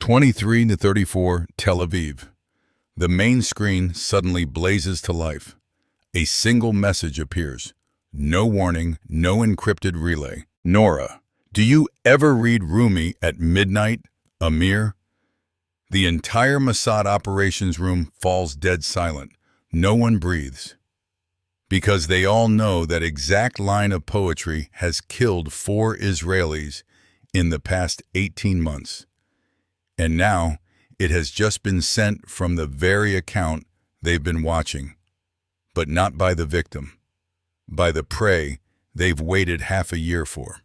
23 to 34, Tel Aviv. The main screen suddenly blazes to life. A single message appears. No warning, no encrypted relay. Norah, do you ever read Rumi at midnight? Amir? The entire Mossad operations room falls dead silent. No one breathes. Because they all know that exact line of poetry has killed 4 Israelis in the past 18 months. And now, it has just been sent from the very account they've been watching. But not by the victim. By the prey they've waited half a year for.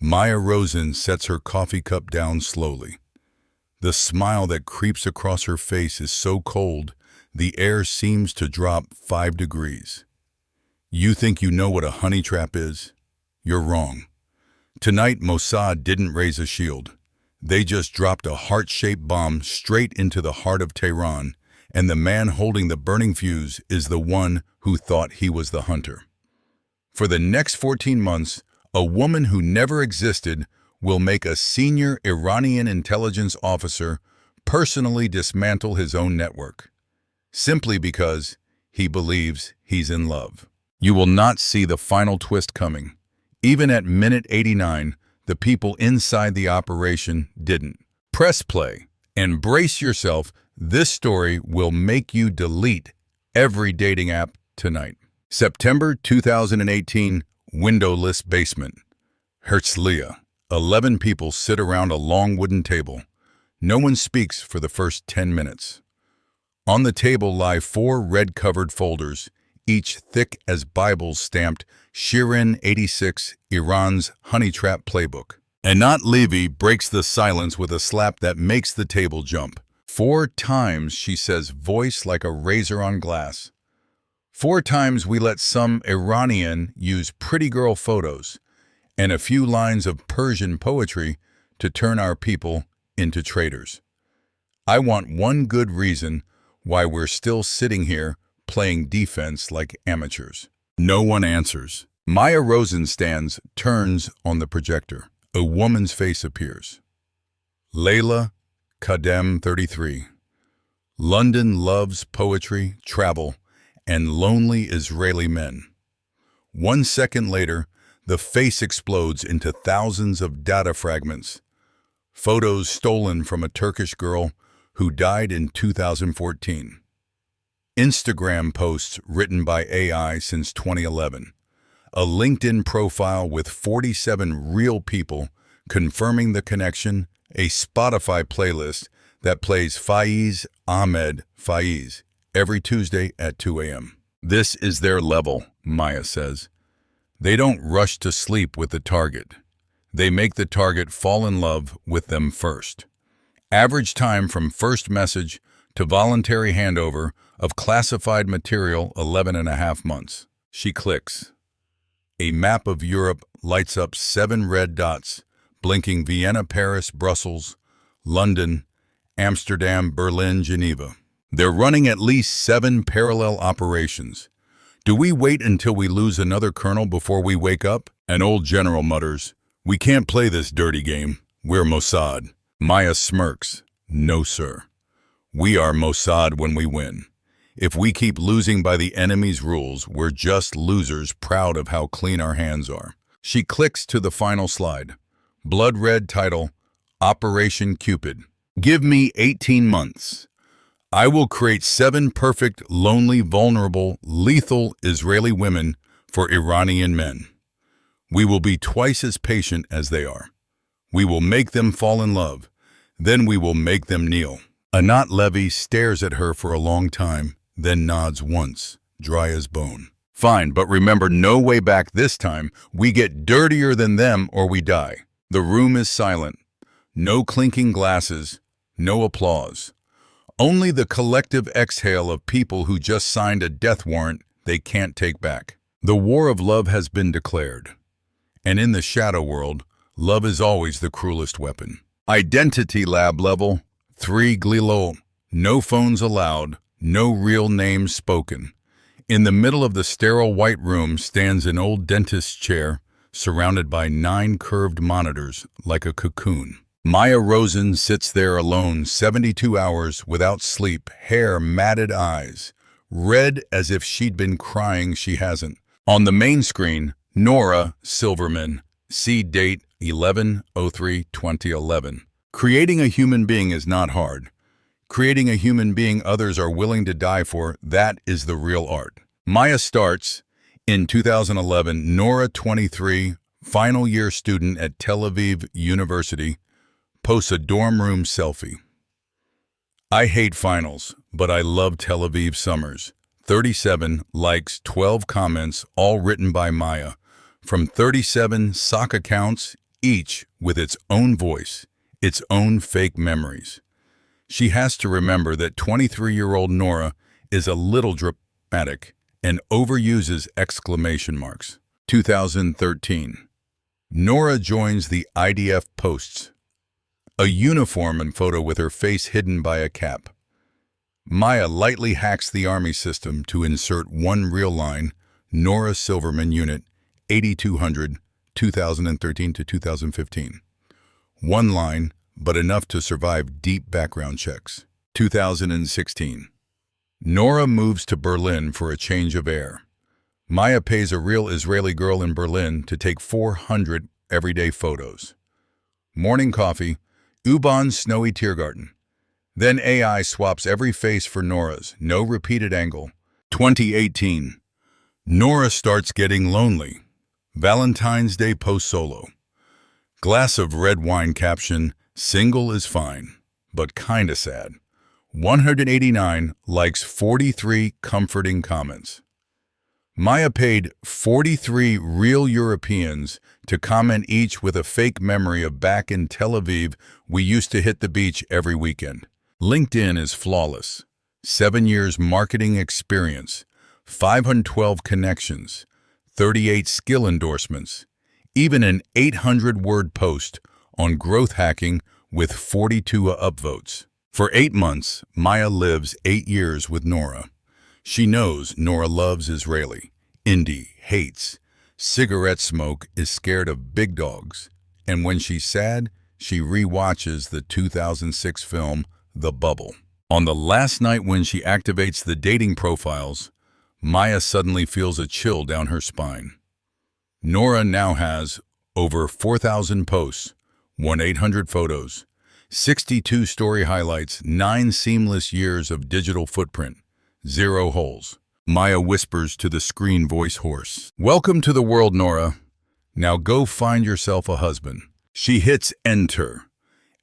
Maya Rosen sets her coffee cup down slowly. The smile that creeps across her face is so cold, the air seems to drop 5 degrees. You think you know what a honey trap is? You're wrong. Tonight, Mossad didn't raise a shield. They just dropped a heart-shaped bomb straight into the heart of Tehran, and the man holding the burning fuse is the one who thought he was the hunter. For the next 14 months, a woman who never existed will make a senior Iranian intelligence officer personally dismantle his own network, simply because he believes he's in love. You will not see the final twist coming. Even at minute 89, the people inside the operation didn't. Press play and brace yourself. This story will make you delete every dating app tonight. September 2018, windowless basement. Herzliya. 11 people sit around a long wooden table. No one speaks for the first 10 minutes. On the table lie 4 red-covered folders, each thick as Bibles stamped Shirin 86, Iran's Honeytrap playbook. Anat Levy breaks the silence with a slap that makes the table jump. 4 times she says, voice like a razor on glass. 4 times we let some Iranian use pretty girl photos and a few lines of Persian poetry to turn our people into traitors. I want one good reason why we're still sitting here playing defense like amateurs. No one answers. Maya Rosen stands, turns on the projector. A woman's face appears. Layla Kadem, 33. London loves poetry, travel, and lonely Israeli men. 1 second later, the face explodes into thousands of data fragments. Photos stolen from a Turkish girl who died in 2014. Instagram posts written by AI since 2011. A LinkedIn profile with 47 real people confirming the connection, a Spotify playlist that plays Faiz Ahmed Faiz every Tuesday at 2 a.m. This is their level, Maya says. They don't rush to sleep with the target. They make the target fall in love with them first. Average time from first message to voluntary handover of classified material, 11.5 months. She clicks. A map of Europe lights up 7 red dots, blinking Vienna, Paris, Brussels, London, Amsterdam, Berlin, Geneva. They're running at least 7 parallel operations. Do we wait until we lose another colonel before we wake up? An old general mutters, "We can't play this dirty game. We're Mossad." Maya smirks. "No, sir. We are Mossad when we win. If we keep losing by the enemy's rules, we're just losers proud of how clean our hands are." She clicks to the final slide. Blood red title, Operation Cupid. Give me 18 months. I will create 7 perfect, lonely, vulnerable, lethal Israeli women for Iranian men. We will be twice as patient as they are. We will make them fall in love. Then we will make them kneel. Anat Levy stares at her for a long time, then nods once, dry as bone. Fine, but remember, no way back this time. We get dirtier than them or we die. The room is silent. No clinking glasses, no applause. Only the collective exhale of people who just signed a death warrant they can't take back. The war of love has been declared. And in the shadow world, love is always the cruelest weapon. Identity lab level, 3 Glilo. No phones allowed, no real names spoken. In the middle of the sterile white room stands an old dentist's chair, surrounded by 9 curved monitors like a cocoon. Maya Rosen sits there alone 72 hours without sleep, hair matted, eyes red as if she'd been crying. She hasn't. On the main screen, Norah Silverman, see date 11/03/2011. Creating a human being is not hard. Creating a human being others are willing to die for, that is the real art. Maya starts in 2011, Norah, 23, final year student at Tel Aviv University, posts a dorm room selfie. I hate finals, but I love Tel Aviv summers. 37 likes, 12 comments, all written by Maya, from 37 sock accounts, each with its own voice, its own fake memories. She has to remember that 23-year-old Norah is a little dramatic and overuses exclamation marks. 2013. Norah joins the IDF posts a uniform and photo with her face hidden by a cap. Maya lightly hacks the Army system to insert one real line, Norah Silverman Unit 8200, 2013 to 2015. One line, but enough to survive deep background checks. 2016. Norah moves to Berlin for a change of air. Maya pays a real Israeli girl in Berlin to take 400 everyday photos. Morning coffee, U-Bahn snowy Tiergarten. Then AI swaps every face for Norah's, no repeated angle. 2018. Norah starts getting lonely. Valentine's Day post solo. Glass of red wine caption, single is fine, but kinda sad. 189 likes, 43 comforting comments. Maya paid 43 real Europeans to comment, each with a fake memory of back in Tel Aviv, we used to hit the beach every weekend. LinkedIn is flawless. 7 years marketing experience, 512 connections, 38 skill endorsements, even an 800-word post on growth hacking with 42 upvotes. For 8 months, Maya lives 8 years with Norah. She knows Norah loves Israeli, indie, hates, cigarette smoke, is scared of big dogs, and when she's sad, she re-watches the 2006 film The Bubble. On the last night when she activates the dating profiles, Maya suddenly feels a chill down her spine. Norah now has over 4,000 posts, 1,800 photos, 62 story highlights, 9 seamless years of digital footprint, 0 holes. Maya whispers to the screen voice hoarse, "Welcome to the world, Norah. Now go find yourself a husband." She hits enter.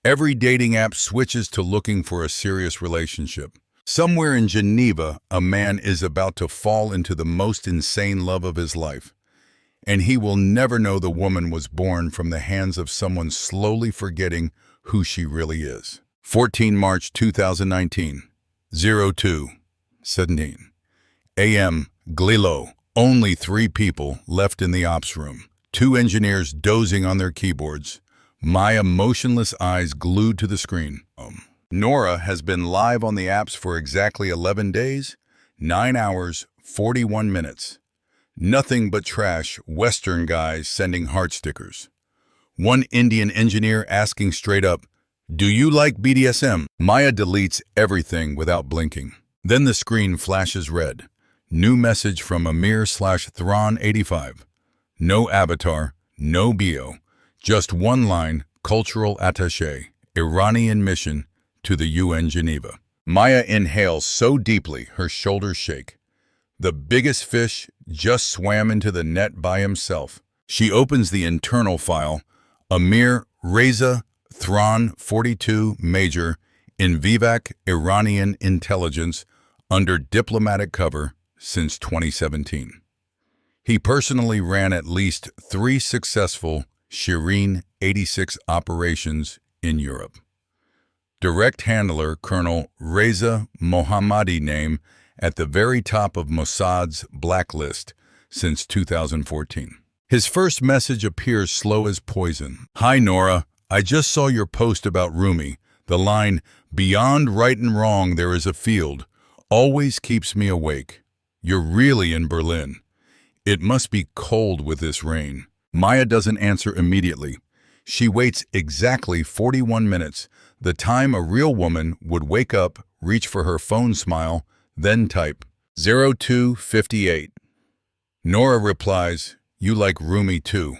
Every dating app switches to looking for a serious relationship. Somewhere in Geneva, a man is about to fall into the most insane love of his life, and he will never know the woman was born from the hands of someone slowly forgetting who she really is. 14 March 2019, 02:17 a.m. Glilo. Only 3 people left in the ops room. 2 engineers dozing on their keyboards. Maya motionless, eyes glued to the screen. Norah has been live on the apps for exactly 11 days, 9 hours, 41 minutes. Nothing but trash, Western guys sending heart stickers. One Indian engineer asking straight up, "Do you like BDSM?" Maya deletes everything without blinking. Then the screen flashes red. New message from Amir/Thrawn85. No avatar, no bio, just one line, cultural attaché, Iranian mission to the UN Geneva. Maya inhales so deeply her shoulders shake. The biggest fish just swam into the net by himself. She opens the internal file, Amir Reza Thrawn 42 Major in Vivak Iranian intelligence under diplomatic cover since 2017. He personally ran at least 3 successful Shireen 86 operations in Europe. Direct handler Colonel Reza Mohammadi, name at the very top of Mossad's blacklist since 2014. His first message appears slow as poison. "Hi Norah, I just saw your post about Rumi. The line, 'Beyond right and wrong there is a field,' always keeps me awake. You're really in Berlin. It must be cold with this rain." Maya doesn't answer immediately. She waits exactly 41 minutes, the time a real woman would wake up, reach for her phone, smile, then type 0258. Norah replies, "You like Rumi too.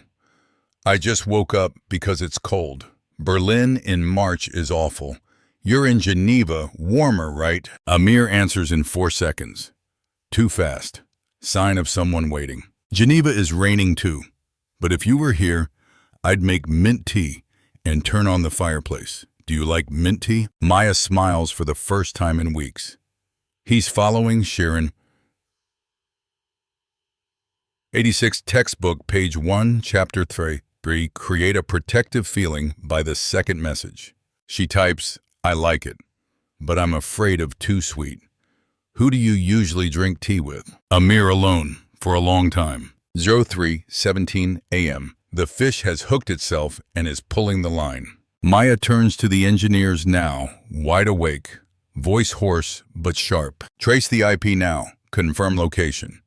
I just woke up because it's cold. Berlin in March is awful. You're in Geneva, warmer, right?" Amir answers in 4 seconds. Too fast. Sign of someone waiting. Geneva is raining too. But if you were here, I'd make mint tea and turn on the fireplace. Do you like mint tea? Maya smiles for the first time in weeks. He's following Sharon. 86 textbook, page 1, chapter 3. Create a protective feeling by the second message. She types, "I like it, but I'm afraid of too sweet. Who do you usually drink tea with?" Amir alone, for a long time. 03:17 a.m. The fish has hooked itself and is pulling the line. Maya turns to the engineers now, wide awake, voice hoarse but sharp. "Trace the IP now. Confirm location.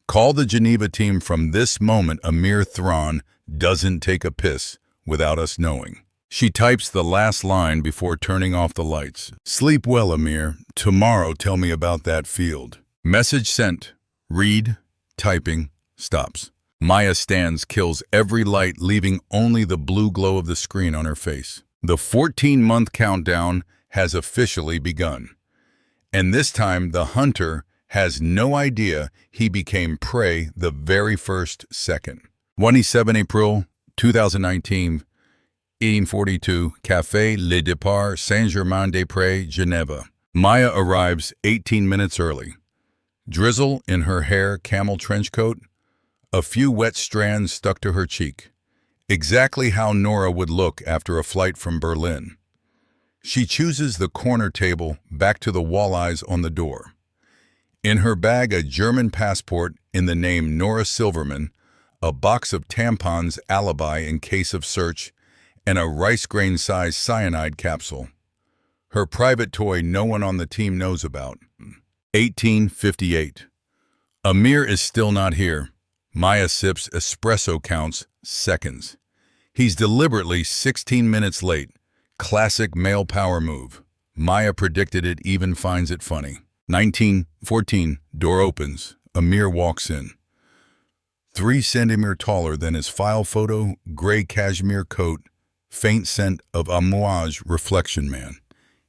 Call the Geneva team from this moment. Amir Thrawn doesn't take a piss without us knowing." She types the last line before turning off the lights. "Sleep well, Amir. Tomorrow tell me about that field." Message sent. Read. Typing. Stops. Maya stands, kills every light, leaving only the blue glow of the screen on her face. The 14-month countdown has officially begun. And this time the hunter has no idea he became prey the very first second. 27 April 2019, 1842, Café Le Départ, Saint-Germain-des-Prés, Geneva. Maya arrives 18 minutes early. Drizzle in her hair, camel trench coat, a few wet strands stuck to her cheek. Exactly how Norah would look after a flight from Berlin. She chooses the corner table, back to the walleyes on the door. In her bag, a German passport in the name Norah Silverman, a box of tampons, alibi in case of search, and a rice grain-sized cyanide capsule. Her private toy no one on the team knows about. 1858. Amir is still not here. Maya sips espresso, counts seconds. He's deliberately 16 minutes late. Classic male power move. Maya predicted it, even finds it funny. 1914. Door opens. Amir walks in. 3 centimeters taller than his file photo, gray cashmere coat, faint scent of Amouage reflection man.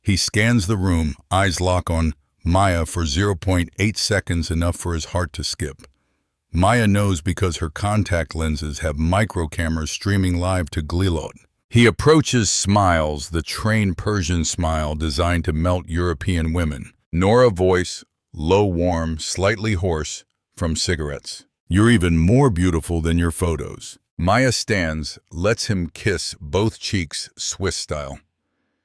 He scans the room, eyes lock on Maya for 0.8 seconds, enough for his heart to skip. Maya knows because her contact lenses have micro cameras streaming live to Glilot. He approaches, smiles, the trained Persian smile designed to melt European women. Norah voice, low, warm, slightly hoarse, from cigarettes. "You're even more beautiful than your photos." Maya stands, lets him kiss both cheeks, Swiss style.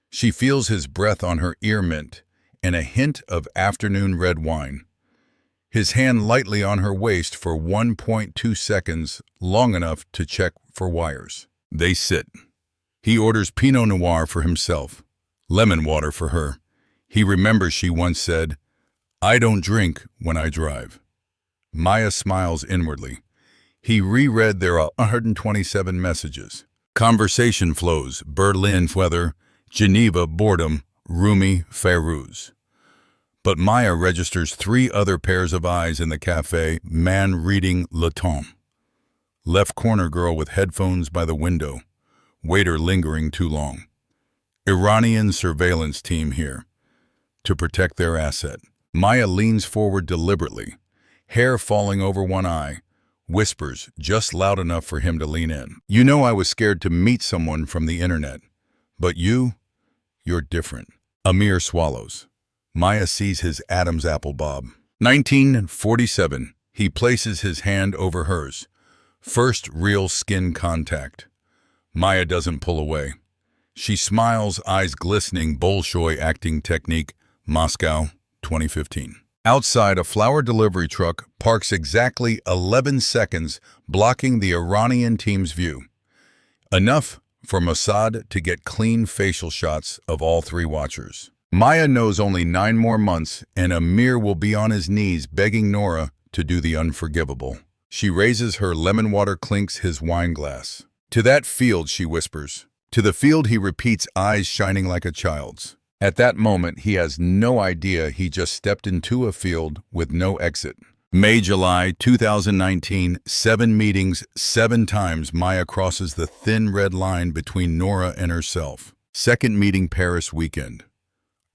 She feels his breath on her ear mint and a hint of afternoon red wine. His hand lightly on her waist for 1.2 seconds, long enough to check for wires. They sit. He orders Pinot Noir for himself, lemon water for her. He remembers she once said, "I don't drink when I drive." Maya smiles inwardly. He reread their 127 messages. Conversation flows: Berlin weather, Geneva boredom, Rumi Fairuz. But Maya registers 3 other pairs of eyes in the cafe, man reading Le Temps. Left corner girl with headphones by the window, waiter lingering too long. Iranian surveillance team here to protect their asset. Maya leans forward deliberately, hair falling over one eye, whispers just loud enough for him to lean in. "You know I was scared to meet someone from the internet, but you're different." Amir swallows. Maya sees his Adam's apple bob. 1947. He places his hand over hers. First real skin contact. Maya doesn't pull away. She smiles, eyes glistening, Bolshoi acting technique, Moscow, 2015. Outside, a flower delivery truck parks exactly 11 seconds, blocking the Iranian team's view. Enough for Mossad to get clean facial shots of all 3 watchers. Maya knows only 9 more months, and Amir will be on his knees begging Norah to do the unforgivable. She raises her lemon water, clinks his wine glass. "To that field," she whispers. To the field, he repeats, eyes shining like a child's. At that moment, he has no idea he just stepped into a field with no exit. May-July 2019, 7 meetings, 7 times Maya crosses the thin red line between Norah and herself. Second meeting, Paris weekend.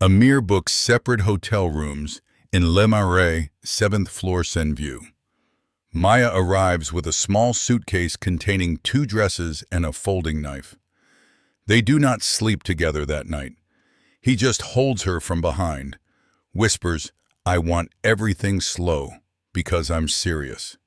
Amir books separate hotel rooms in Le Marais, 7th floor Seine-View. Maya arrives with a small suitcase containing 2 dresses and a folding knife. They do not sleep together that night. He just holds her from behind, whispers, "I want everything slow, because I'm serious."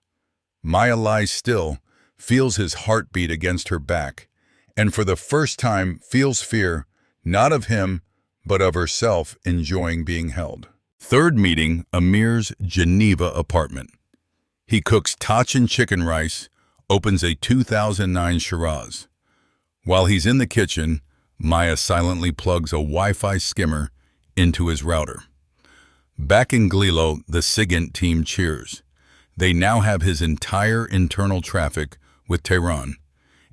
Maya lies still, feels his heartbeat against her back, and for the first time feels fear, not of him, but of herself enjoying being held. Third meeting, Amir's Geneva apartment. He cooks Tachin chicken rice, opens a 2009 Shiraz. While he's in the kitchen, Maya silently plugs a Wi-Fi skimmer into his router. Back in Glilo, the SIGINT team cheers. They now have his entire internal traffic with Tehran,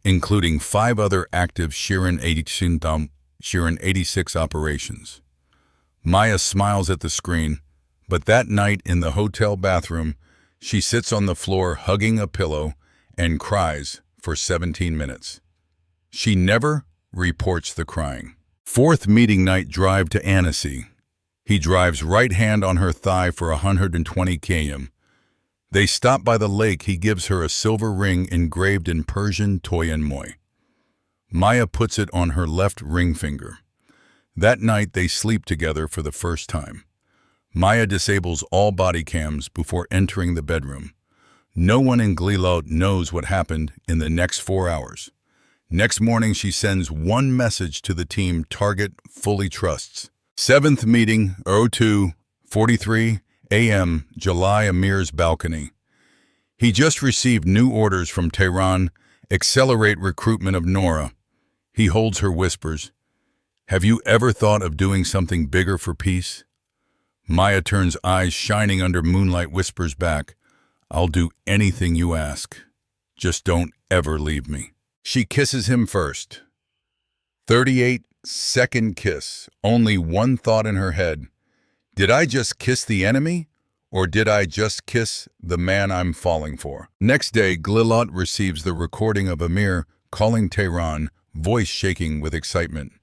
including 5 other active Shirin 86 operations. Maya smiles at the screen, but that night in the hotel bathroom, she sits on the floor hugging a pillow and cries for 17 minutes. She never reports the crying. Fourth meeting night, drive to Annecy. He drives right hand on her thigh for 120 km. They stop by the lake. He gives her a silver ring engraved in Persian Toy Moi. Maya puts it on her left ring finger. That night they sleep together for the first time. Maya disables all body cams before entering the bedroom. No one in Glilo knows what happened in the next 4 hours. Next morning, she sends one message to the team Target fully trusts. Seventh meeting, 02:43 a.m., July, Amir's balcony. He just received new orders from Tehran, accelerate recruitment of Norah. He holds her, whispers, "Have you ever thought of doing something bigger for peace?" Maya turns, eyes shining under moonlight, whispers back, "I'll do anything you ask. Just don't ever leave me." She kisses him first. 38-second kiss, only one thought in her head. Did I just kiss the enemy? Or did I just kiss the man I'm falling for? Next day, Glilot receives the recording of Amir calling Tehran, voice shaking with excitement.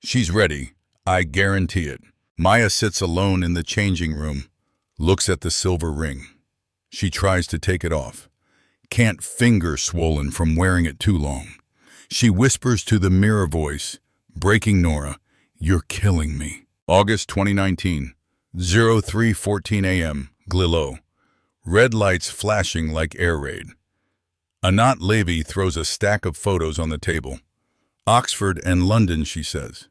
"She's ready. I guarantee it." Maya sits alone in the changing room, looks at the silver ring. She tries to take it off. Can't, finger swollen from wearing it too long. She whispers to the mirror voice, breaking Norah, "You're killing me." August 2019, 03:14 a.m., Glilo. Red lights flashing like air raid. Anat Levy throws a stack of photos on the table. Oxford and London, she says.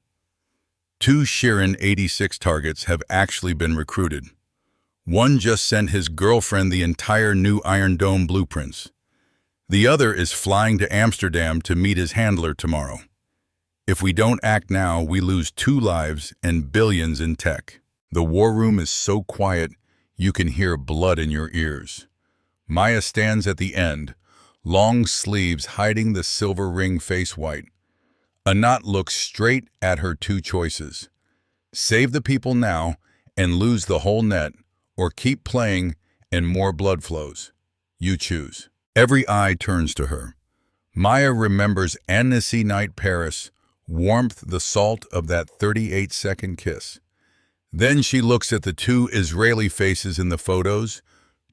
2 Shirin 86 targets have actually been recruited. One just sent his girlfriend the entire new Iron Dome blueprints. The other is flying to Amsterdam to meet his handler tomorrow. If we don't act now, we lose 2 lives and billions in tech. The war room is so quiet, you can hear blood in your ears. Maya stands at the end, long sleeves hiding the silver ring, face white. Anat looks straight at her 2 choices. Save the people now and lose the whole net, or keep playing and more blood flows. You choose. Every eye turns to her. Maya remembers Annecy night, Paris, warmth, the salt of that 38-second kiss. Then she looks at the 2 Israeli faces in the photos,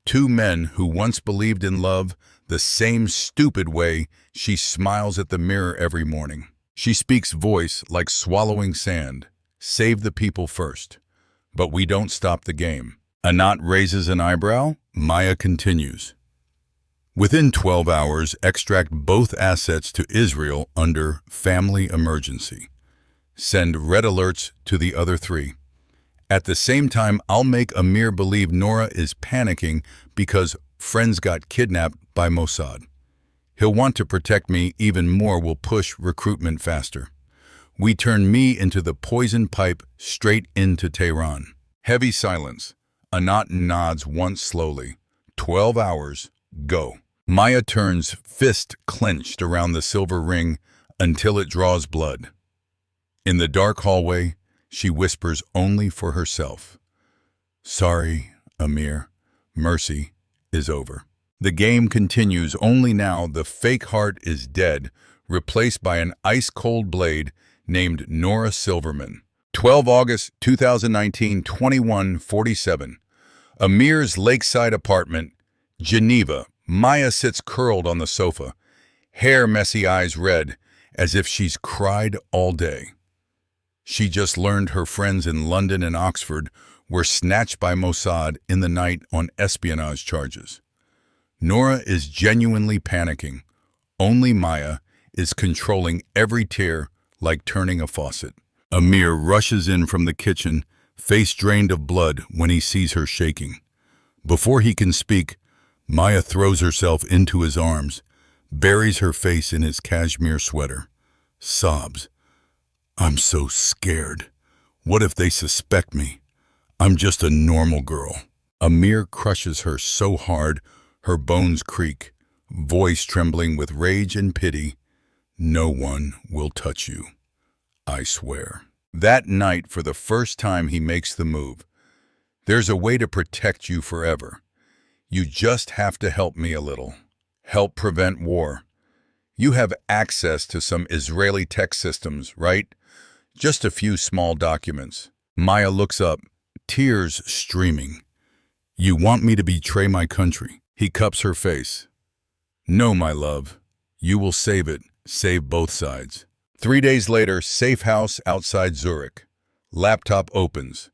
2 men who once believed in love the same stupid way she smiles at the mirror every morning. She speaks, voice like swallowing sand. Save the people first. But we don't stop the game. Anat raises an eyebrow. Maya continues. Within 12 hours, extract both assets to Israel under family emergency. Send red alerts to the other 3. At the same time, I'll make Amir believe Norah is panicking because friends got kidnapped by Mossad. He'll want to protect me even more, will push recruitment faster. We turn me into the poison pipe straight into Tehran. Heavy silence. Anat nods once slowly. 12 hours. Go. Maya turns, fist clenched around the silver ring until it draws blood. In the dark hallway, she whispers only for herself. Sorry, Amir. Mercy is over. The game continues, only now the fake heart is dead, replaced by an ice-cold blade named Norah Silverman. 12 August 2019, 21:47. Amir's lakeside apartment, Geneva. Maya sits curled on the sofa, hair messy, eyes red, as if she's cried all day. She just learned her friends in London and Oxford were snatched by Mossad in the night on espionage charges. Norah is genuinely panicking. Only Maya is controlling every tear like turning a faucet. Amir rushes in from the kitchen, face drained of blood when he sees her shaking. Before he can speak, Maya throws herself into his arms, buries her face in his cashmere sweater, sobs. I'm so scared. What if they suspect me? I'm just a normal girl. Amir crushes her so hard, her bones creak, voice trembling with rage and pity. No one will touch you, I swear. That night, for the first time, he makes the move. There's a way to protect you forever. You just have to help me a little. Help prevent war. You have access to some Israeli tech systems, right? Just a few small documents. Maya looks up, tears streaming. You want me to betray my country? He cups her face. No, my love. You will save it. Save both sides. 3 days later, safe house outside Zurich. Laptop opens.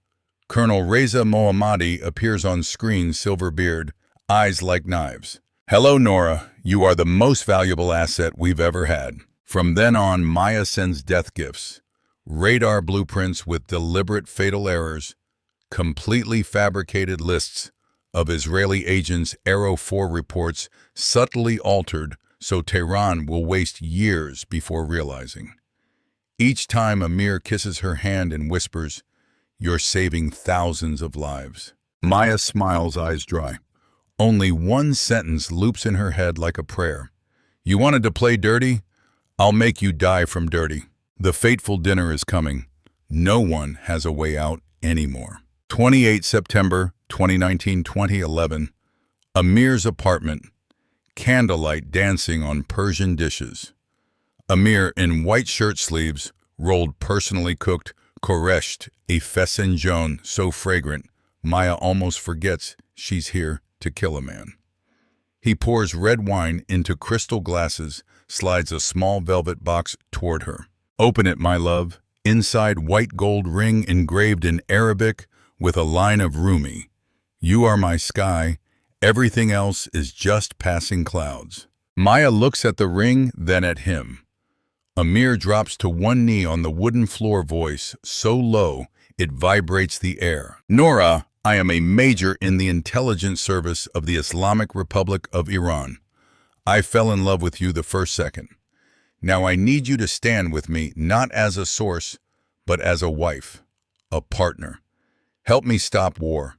Colonel Reza Mohammadi appears on screen, silver beard, eyes like knives. Hello, Norah. You are the most valuable asset we've ever had. From then on, Maya sends death gifts. Radar blueprints with deliberate fatal errors. Completely fabricated lists of Israeli agents' Arrow 4 reports subtly altered so Tehran will waste years before realizing. Each time Amir kisses her hand and whispers, "You're saving thousands of lives." Maya smiles, eyes dry. Only one sentence loops in her head like a prayer. You wanted to play dirty? I'll make you die from dirty. The fateful dinner is coming. No one has a way out anymore. 28 September 2019, 2011. Amir's apartment. Candlelight dancing on Persian dishes. Amir, in white shirt sleeves, rolled personally cooked koresht, a fesenjon so fragrant, Maya almost forgets she's here to kill a man. He pours red wine into crystal glasses, slides a small velvet box toward her. Open it, my love. Inside, white gold ring engraved in Arabic with a line of Rumi. You are my sky. Everything else is just passing clouds. Maya looks at the ring, then at him. Amir drops to one knee on the wooden floor, voice so low it vibrates the air. Norah, I am a major in the intelligence service of the Islamic Republic of Iran. I fell in love with you the first second. Now I need you to stand with me, not as a source, but as a wife, a partner. Help me stop war.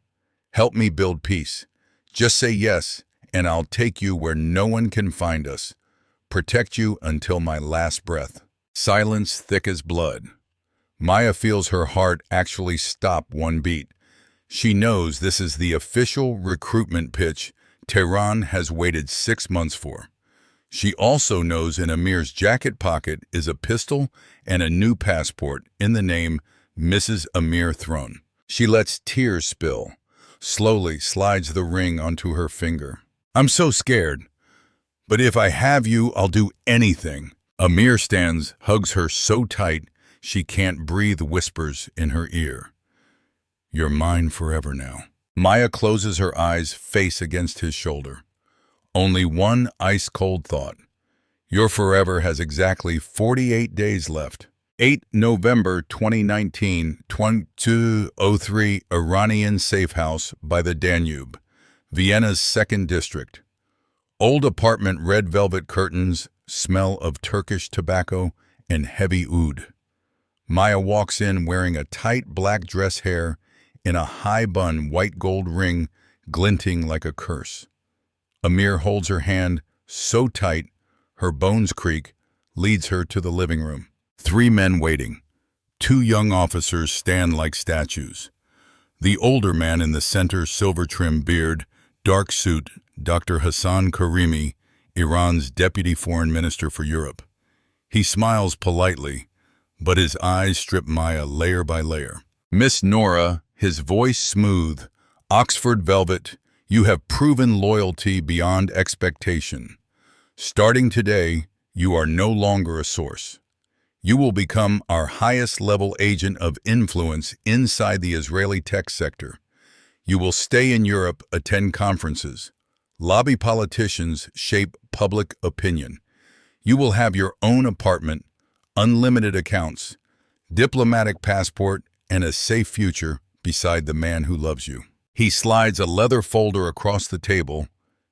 Help me build peace. Just say yes, and I'll take you where no one can find us. Protect you until my last breath. Silence thick as blood. Maya feels her heart actually stop one beat. She knows this is the official recruitment pitch Tehran has waited 6 months for. She also knows in Amir's jacket pocket is a pistol and a new passport in the name Mrs. Amir Throne. She lets tears spill. Slowly slides the ring onto her finger. I'm so scared. But if I have you, I'll do anything. Amir stands, hugs her so tight she can't breathe, whispers in her ear. You're mine forever now. Maya closes her eyes, face against his shoulder. Only one ice-cold thought. Your forever has exactly 48 days left. 8 November 2019, 2203, Iranian safe house by the Danube, Vienna's 2nd district. Old apartment, red velvet curtains, smell of Turkish tobacco and heavy oud. Maya walks in wearing a tight black dress, hair in a high bun, white gold ring glinting like a curse. Amir holds her hand, so tight, her bones creak, leads her to the living room. 3 men waiting. 2 young officers stand like statues. The older man in the center, silver-trimmed beard, dark suit, Dr. Hassan Karimi, Iran's Deputy Foreign Minister for Europe. He smiles politely, but his eyes strip Maya layer by layer. Miss Norah, his voice smooth, Oxford velvet, you have proven loyalty beyond expectation. Starting today, you are no longer a source. You will become our highest-level agent of influence inside the Israeli tech sector. You will stay in Europe, attend conferences, lobby politicians, shape public opinion. You will have your own apartment, unlimited accounts, diplomatic passport, and a safe future beside the man who loves you. He slides a leather folder across the table.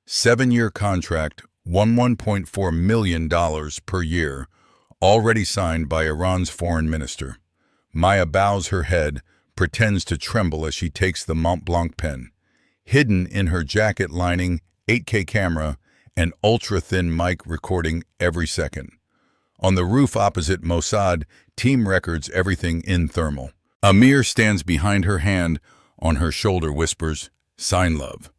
7-year contract, $1.4 million per year, already signed by Iran's foreign minister. Maya bows her head, pretends to tremble as she takes the Mont Blanc pen. Hidden in her jacket lining, 8K camera, and ultra-thin mic recording every second. On the roof opposite Mossad, team records everything in thermal. Amir stands behind her, hand on her shoulder, whispers, "Sign, love.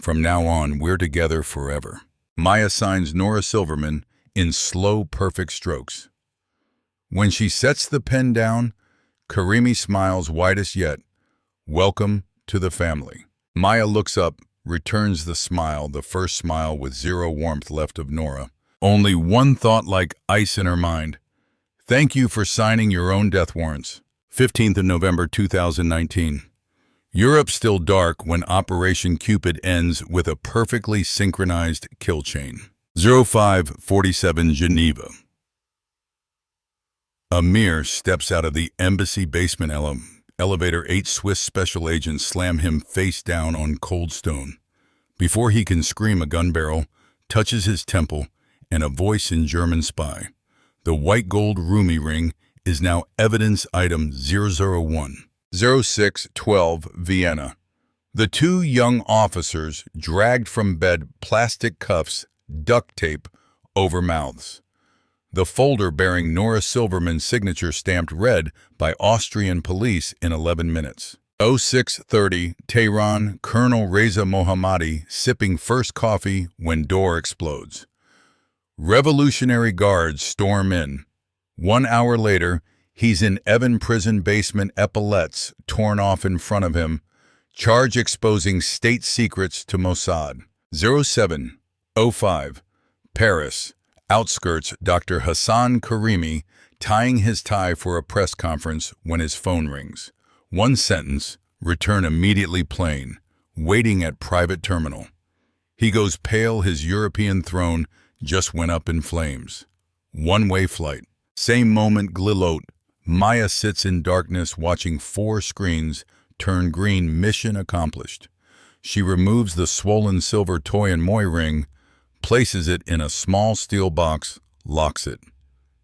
From now on, we're together forever." Maya signs Norah Silverman in slow, perfect strokes. When she sets the pen down, Karimi smiles widest yet. "Welcome to the family." Maya looks up, returns the smile, the first smile with zero warmth left of Norah. Only one thought like ice in her mind. "Thank you for signing your own death warrants." 15th of November 2019. Europe still dark when Operation Cupid ends with a perfectly synchronized kill chain. 0547 Geneva. Amir steps out of the embassy basement elevator. 8 Swiss special agents slam him face down on cold stone. Before he can scream, a gun barrel touches his temple and a voice in German spy. The white gold Rumi ring is now evidence item 001. 0612 Vienna. The 2 young officers dragged from bed, plastic cuffs, duct tape over mouths. The folder bearing Norah Silverman's signature stamped red by Austrian police in 11 minutes. 0630 Tehran, Colonel Reza Mohammadi sipping first coffee when door explodes. Revolutionary guards storm in. 1 hour later, he's in Evin prison basement, epaulets torn off in front of him, charge exposing state secrets to Mossad. 0705 Paris, outskirts, Dr. Hassan Karimi tying his tie for a press conference when his phone rings. 1 sentence, return immediately, plane, waiting at private terminal. He goes pale, his European throne just went up in flames. 1-way flight. Same moment, Glilot. Maya sits in darkness watching 4 screens turn green. Mission accomplished. She removes the swollen silver toy and moi ring, places it in a small steel box, locks it.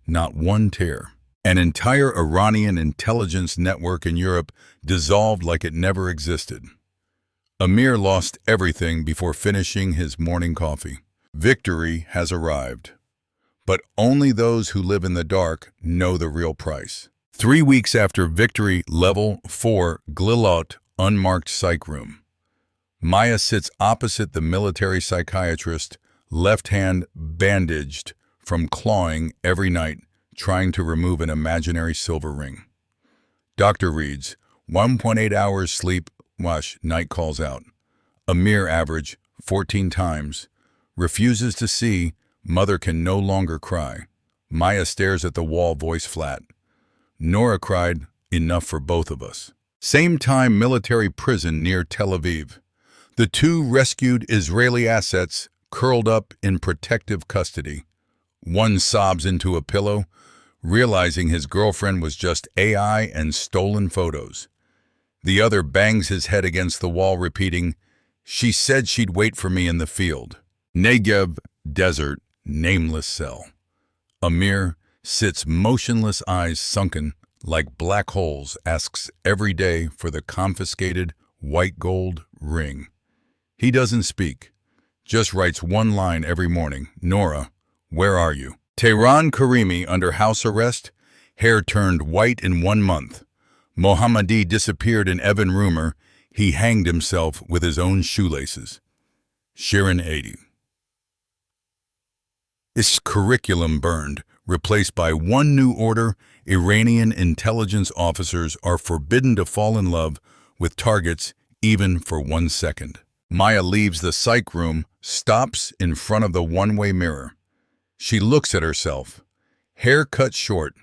Not one tear. An entire Iranian intelligence network in Europe dissolved like it never existed. Amir lost everything before finishing his morning coffee. Victory has arrived. But only those who live in the dark know the real price. 3 weeks after victory, level 4, Glilot, unmarked psych room. Maya sits opposite the military psychiatrist, left hand bandaged from clawing every night, trying to remove an imaginary silver ring. Doctor reads, 1.8 hours sleep, wash, night calls out. Amir average, 14 times. Refuses to see, mother can no longer cry. Maya stares at the wall, voice flat. Norah cried, enough for both of us. Same time, military prison near Tel Aviv. The 2 rescued Israeli assets curled up in protective custody. One sobs into a pillow, realizing his girlfriend was just AI and stolen photos. The other bangs his head against the wall, repeating, she said she'd wait for me in the field. Negev, desert, nameless cell. Amir sits motionless, eyes sunken like black holes, asks every day for the confiscated white gold ring. He doesn't speak, just writes one line every morning. Norah, where are you? Tehran Karimi under house arrest, hair turned white in 1 month. Mohammadi disappeared in Evan rumor he hanged himself with his own shoelaces. Shirin 80. Its curriculum burned, replaced by one new order. Iranian intelligence officers are forbidden to fall in love with targets even for 1 second. Maya leaves the psych room, stops in front of the one-way mirror. She looks at herself. Hair cut short,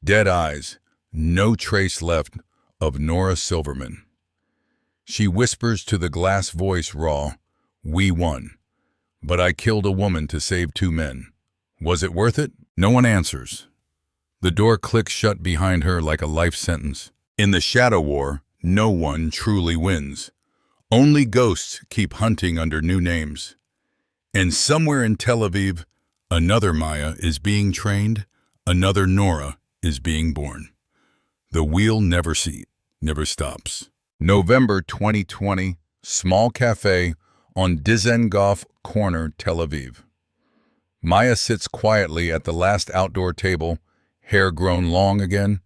dead eyes, no trace left of Norah Silverman. She whispers to the glass voice raw, "We won. But I killed a woman to save 2 men. Was it worth it?" No one answers. The door clicks shut behind her like a life sentence. In the shadow war, no one truly wins. Only ghosts keep hunting under new names. And somewhere in Tel Aviv, another Maya is being trained, another Norah is being born. The wheel never stops. November 2020, small cafe on Dizengoff Corner, Tel Aviv. Maya sits quietly at the last outdoor table, hair grown long again,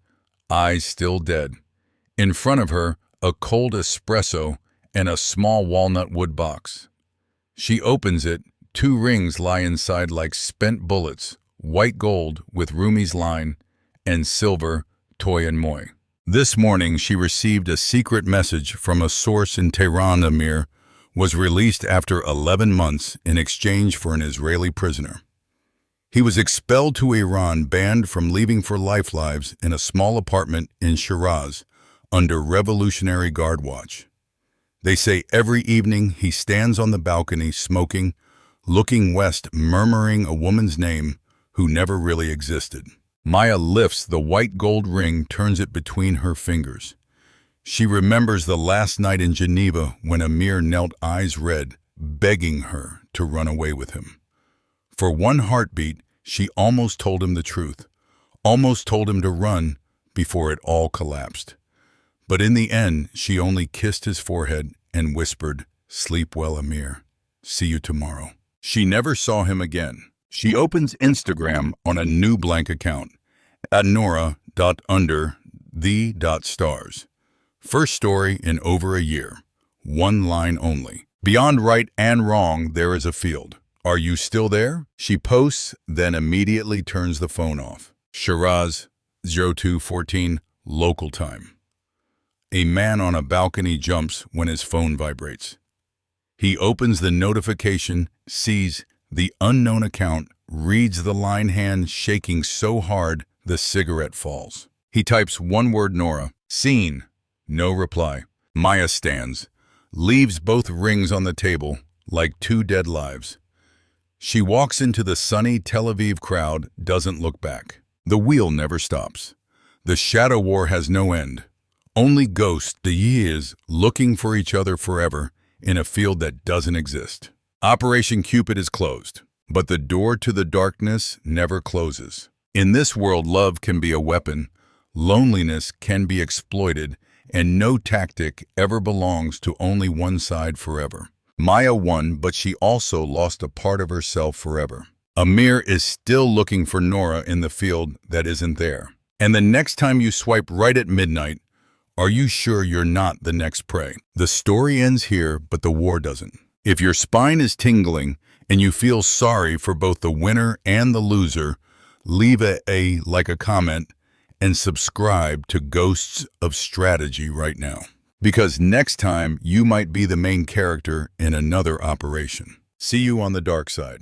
eyes still dead. In front of her, a cold espresso and a small walnut wood box. She opens it. 2 rings lie inside like spent bullets, white gold with Rumi's line, and silver, toy and moi. This morning she received a secret message from a source in Tehran. Amir was released after 11 months in exchange for an Israeli prisoner. He was expelled to Iran, banned from leaving for lives in a small apartment in Shiraz under Revolutionary Guard watch. They say every evening he stands on the balcony smoking, looking west, murmuring a woman's name who never really existed. Maya lifts the white gold ring, turns it between her fingers. She remembers the last night in Geneva when Amir knelt, eyes red, begging her to run away with him. For 1 heartbeat, she almost told him the truth, almost told him to run before it all collapsed. But in the end, she only kissed his forehead and whispered, "Sleep well, Amir. See you tomorrow." She never saw him again. She opens Instagram on a new blank account, at Norah.under_the.stars. First story in over a year. 1 line only. Beyond right and wrong, there is a field. Are you still there? She posts, then immediately turns the phone off. Shiraz, 02:14, local time. A man on a balcony jumps when his phone vibrates. He opens the notification, sees the unknown account, reads the line, hand shaking so hard the cigarette falls. He types 1 word, Norah. Seen. No reply. Maya stands, leaves both rings on the table like 2 dead lives. She walks into the sunny Tel Aviv crowd, doesn't look back. The wheel never stops. The shadow war has no end. Only ghosts, the years, looking for each other forever in a field that doesn't exist. Operation Cupid is closed, but the door to the darkness never closes. In this world, love can be a weapon, loneliness can be exploited, and no tactic ever belongs to only one side forever. Maya won, but she also lost a part of herself forever. Amir is still looking for Norah in the field that isn't there. And the next time you swipe right at midnight, are you sure you're not the next prey? The story ends here, but the war doesn't. If your spine is tingling and you feel sorry for both the winner and the loser, leave a comment and subscribe to Ghosts of Strategy right now. Because next time you might be the main character in another operation. See you on the dark side.